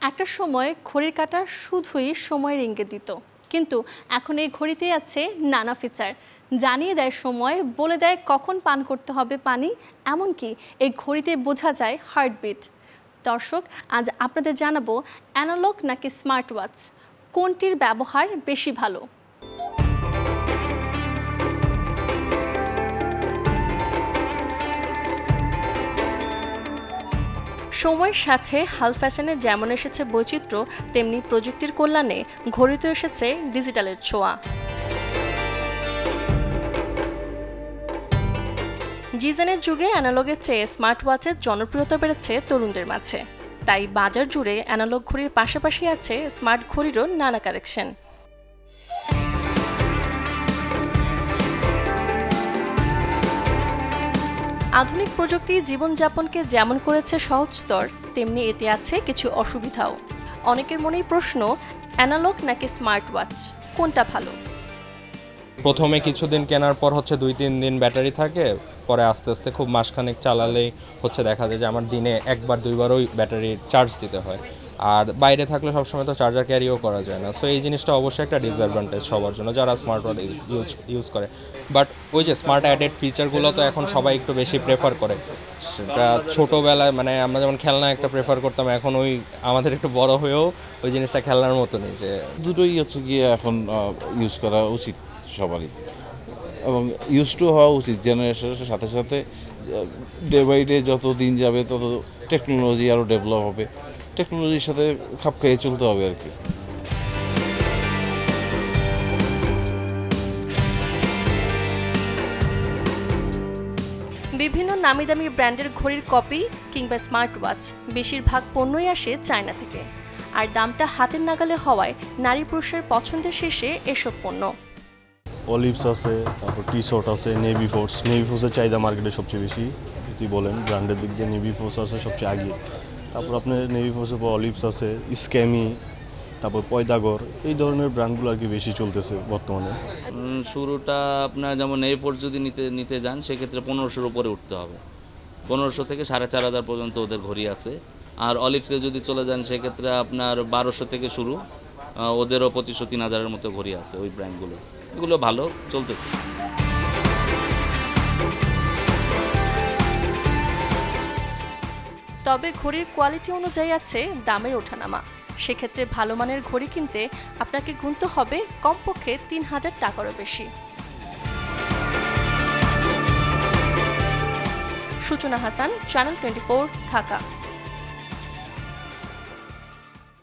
একটা সময় ঘড়ির কাঁটা শুধুই সময়ের ইঙ্গিত দিত, কিন্তু এখন এই ঘড়িতে আছে নানা ফিচার। জানিয়ে দেয় সময়, বলে দেয় কখন পান করতে হবে পানি, এমনকি এই ঘড়িতে বোঝা যায় হার্টবিট। দর্শক, আজ আপনাদের জানাবো অ্যানালগ নাকি স্মার্ট ওয়াচ, কোনটির ব্যবহার বেশি ভালো। সময়ের সাথে হাল ফ্যাশনে যেমন এসেছে বৈচিত্র্য, তেমনি প্রযুক্তির কল্যাণে ঘড়িতে এসেছে ডিজিটালের ছোঁয়া। ডিজাইনের যুগে অ্যানালগের চেয়ে স্মার্ট ওয়াচের জনপ্রিয়তা বেড়েছে তরুণদের মাঝে। তাই বাজার জুড়ে অ্যানালগ ঘড়ির পাশাপাশি আছে স্মার্ট ঘড়িরও নানা কালেকশন। আধুনিক প্রযুক্তি জীবনযাপনকে যেমন করেছে সহজতর, তেমনি এতে আছে কিছু অসুবিধাও। অনেকের মনেই প্রশ্ন, অ্যানালগ নাকি স্মার্ট ওয়াচ, কোনটা ভালো? প্রথমে কিছুদিন কেনার পর 2-3 দিন ব্যাটারি থাকে, পরে আস্তে আস্তে খুব মাসখানেক চালালেই দেখা যায় যে আমার দিনে একবার দুইবার ওই ব্যাটারি চার্জ দিতে হয়। আর বাইরে থাকলে সবসময় তো চার্জার ক্যারিও করা যায় না। সো এই জিনিসটা অবশ্যই একটা ডিসঅ্যাডভান্টেজ সবার জন্য যারা স্মার্ট ওয়াচ ইউজ করে। বাট ওই যে স্মার্ট অ্যাডেড ফিচারগুলো তো এখন সবাই একটু বেশি প্রেফার করে। সেটা ছোটোবেলায় আমরা যেমন খেলনা একটা প্রেফার করতাম, এখন ওই আমাদের একটু বড় হয়েও ওই জিনিসটা খেলনার মতনই, যে দুটোই গিয়ে এখন ইউজ করা উচিত সবারই, এবং ইউজ টু হওয়া উচিত। জেনারেশনের সাথে সাথে ডে বাই ডে যত দিন যাবে তত টেকনোলজি আরও ডেভেলপ হবে, টেকনোলজির সাথে খাপ খাইয়ে চলতে হবে আর কি। বিভিন্ন নামি দামি ব্র্যান্ডের ঘড়ির কপি কিংবা স্মার্ট ওয়াচ বেশিরভাগ পণ্যই আসে চায়না থেকে, আর দামটা হাতের নাগালে হওয়ায় নারী পুরুষের পছন্দের শীর্ষে এসব পণ্য। অলিভস আছে, তারপর টি শার্ট আছে, নেভি ফোর্সের চাহিদা মার্কেটে সবচেয়ে বেশি। যদি বলেন ব্র্যান্ডের দিক দিয়ে নেভি ফোর্স আছে সবচেয়ে আগে, তারপর আপনার নেভি ফোর্সের পর অলিভস আছে, স্ক্যামি, তারপর পয়দাগর, এই ধরনের ব্র্যান্ডগুলো আর কি বেশি চলতেছে বর্তমানে। শুরুটা আপনার যেমন নেভি ফোর্স যদি নিতে যান, সেক্ষেত্রে 1500-র উপরে উঠতে হবে। 1500 থেকে 4500 পর্যন্ত ওদের ঘড়ি আছে। আর অলিভসে যদি চলে যান, সেক্ষেত্রে আপনার 1200 থেকে শুরু, ওদেরও 2500-3000-এর মতো ঘড়ি আছে। ওই ব্র্যান্ডগুলো এগুলো ভালো চলতেছে। তবে ঘড়ির কোয়ালিটি অনুযায়ী আছে দামের ওঠানামা। সেক্ষেত্রে ভালো মানের ঘড়ি কিনতে আপনাকে গুনতে হবে কমপক্ষে 3000 টাকারও বেশি। সূচনা হাসান, চ্যানেল 24, ঢাকা।